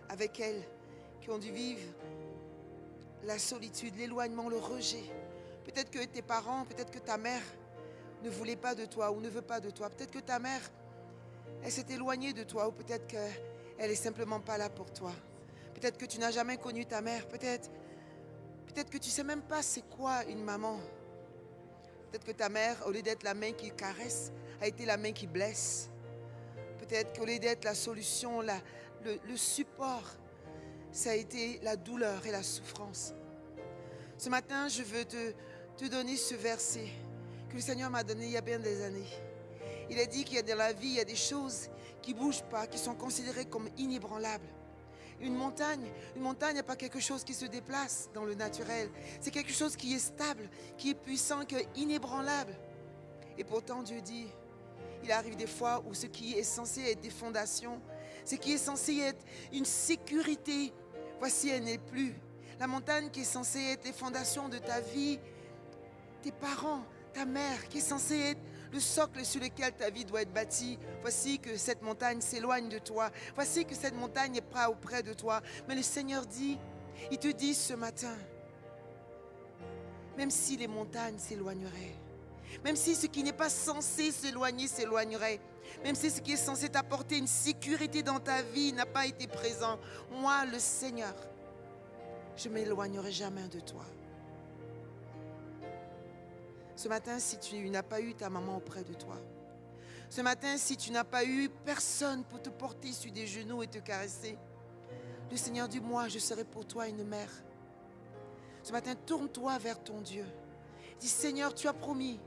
avec elles, qui ont dû vivre la solitude, l'éloignement, le rejet. Peut-être que tes parents, peut-être que ta mère ne voulait pas de toi ou ne veut pas de toi. Peut-être que ta mère, elle s'est éloignée de toi ou peut-être qu'elle n'est simplement pas là pour toi. Peut-être que tu n'as jamais connu ta mère. Peut-être que tu ne sais même pas c'est quoi une maman. Peut-être que ta mère, au lieu d'être la main qui caresse, a été la main qui blesse. Peut-être qu'au lieu d'être la solution, le support, ça a été la douleur et la souffrance. Ce matin, je veux te donner ce verset que le Seigneur m'a donné il y a bien des années. Il a dit qu'il y a dans la vie, il y a des choses qui ne bougent pas, qui sont considérées comme inébranlables. Une montagne n'est pas quelque chose qui se déplace dans le naturel. C'est quelque chose qui est stable, qui est puissant, qui est inébranlable. Et pourtant, Dieu dit, il arrive des fois où ce qui est censé être des fondations, ce qui est censé être une sécurité, voici, elle n'est plus. La montagne qui est censée être les fondations de ta vie, tes parents, ta mère, qui est censée être le socle sur lequel ta vie doit être bâtie. Voici que cette montagne s'éloigne de toi. Voici que cette montagne n'est pas auprès de toi. Mais le Seigneur dit, il te dit ce matin, même si les montagnes s'éloigneraient, même si ce qui n'est pas censé s'éloigner s'éloignerait, même si ce qui est censé t'apporter une sécurité dans ta vie n'a pas été présent, moi, le Seigneur, je ne m'éloignerai jamais de toi. Ce matin, si tu n'as pas eu ta maman auprès de toi, ce matin, si tu n'as pas eu personne pour te porter sur des genoux et te caresser, le Seigneur dit, moi, je serai pour toi une mère. Ce matin, tourne-toi vers ton Dieu. Dis, Seigneur, tu as promis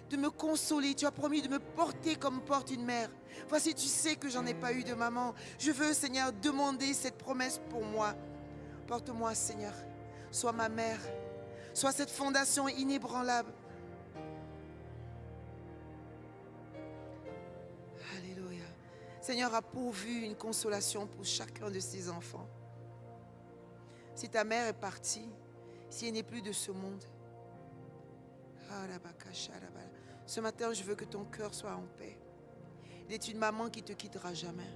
de me consoler, tu as promis de me porter comme porte une mère. Voici, tu sais que j'en ai pas eu de maman. Je veux, Seigneur, demander cette promesse pour moi. Porte-moi, Seigneur. Sois ma mère. Sois cette fondation inébranlable. Alléluia. Seigneur a pourvu une consolation pour chacun de ses enfants. Si ta mère est partie, si elle n'est plus de ce monde, ce matin, je veux que ton cœur soit en paix. Il est une maman qui ne te quittera jamais.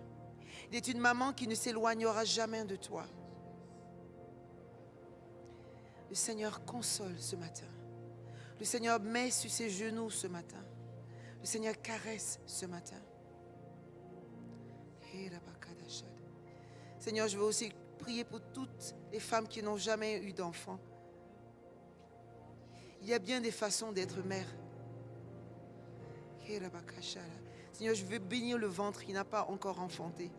Il est une maman qui ne s'éloignera jamais de toi. Le Seigneur console ce matin. Le Seigneur met sur ses genoux ce matin. Le Seigneur caresse ce matin. Seigneur, je veux aussi prier pour toutes les femmes qui n'ont jamais eu d'enfants. Il y a bien des façons d'être mère. Seigneur, je veux bénir le ventre qui n'a pas encore enfanté.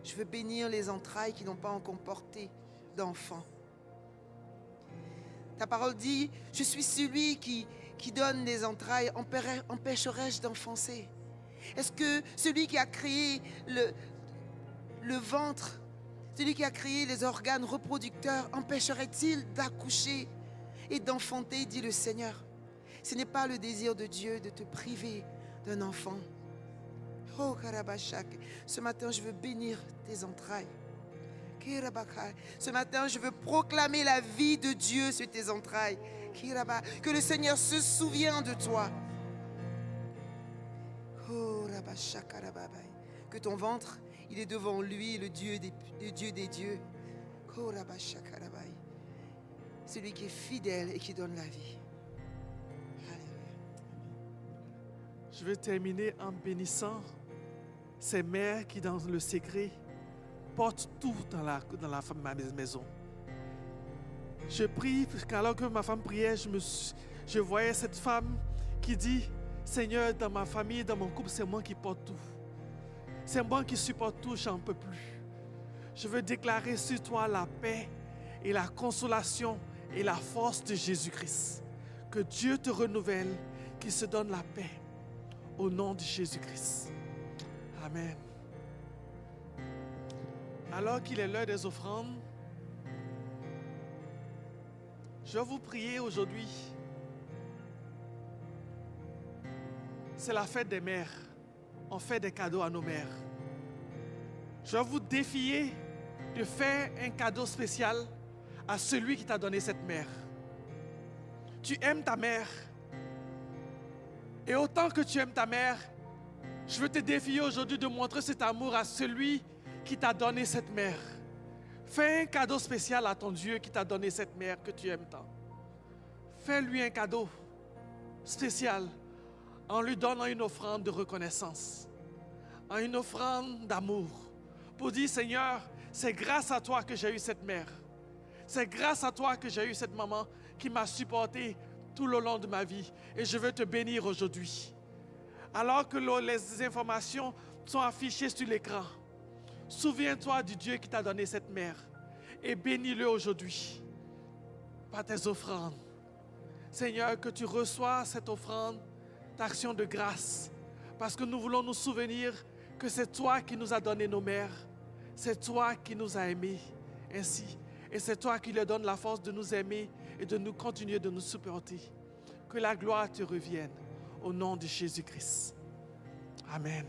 Je veux bénir les entrailles qui n'ont pas encore porté d'enfants. Ta parole dit, je suis celui qui donne les entrailles, empêcherai-je d'enfancer? Est-ce que celui qui a créé le ventre, celui qui a créé les organes reproducteurs, empêcherait-il d'accoucher et d'enfanter, dit le Seigneur? Ce n'est pas le désir de Dieu de te priver d'un enfant. Oh, Karabashak, ce matin, je veux bénir tes entrailles. Ce matin, je veux proclamer la vie de Dieu sur tes entrailles. Que le Seigneur se souvient de toi. Que ton ventre, il est devant lui, le Dieu des dieux. Celui qui est fidèle et qui donne la vie. Alléluia. Je veux terminer en bénissant ces mères qui, dans le secret, portent tout dans la maison. Je prie, alors que ma femme priait, je voyais cette femme qui dit, Seigneur, dans ma famille, dans mon couple, c'est moi qui porte tout. C'est moi qui supporte tout, j'en peux plus. Je veux déclarer sur toi la paix et la consolation et la force de Jésus-Christ. Que Dieu te renouvelle, qu'il se donne la paix. Au nom de Jésus-Christ. Amen. Alors qu'il est l'heure des offrandes, je vais vous prier aujourd'hui. C'est la fête des mères. On fait des cadeaux à nos mères. Je vais vous défier de faire un cadeau spécial à celui qui t'a donné cette mère. Tu aimes ta mère. Et autant que tu aimes ta mère, je veux te défier aujourd'hui de montrer cet amour à celui qui t'a donné cette mère. Fais un cadeau spécial à ton Dieu qui t'a donné cette mère que tu aimes tant. Fais-lui un cadeau spécial en lui donnant une offrande de reconnaissance, en une offrande d'amour, pour dire, Seigneur, c'est grâce à toi que j'ai eu cette mère. C'est grâce à toi que j'ai eu cette maman qui m'a supporté tout le long de ma vie. Et je veux te bénir aujourd'hui. Alors que les informations sont affichées sur l'écran, souviens-toi du Dieu qui t'a donné cette mère et bénis-le aujourd'hui par tes offrandes. Seigneur, que tu reçois cette offrande d'action de grâce, parce que nous voulons nous souvenir que c'est toi qui nous as donné nos mères, c'est toi qui nous as aimés ainsi, et c'est toi qui leur donnes la force de nous aimer et de nous continuer de nous supporter. Que la gloire te revienne au nom de Jésus-Christ. Amen.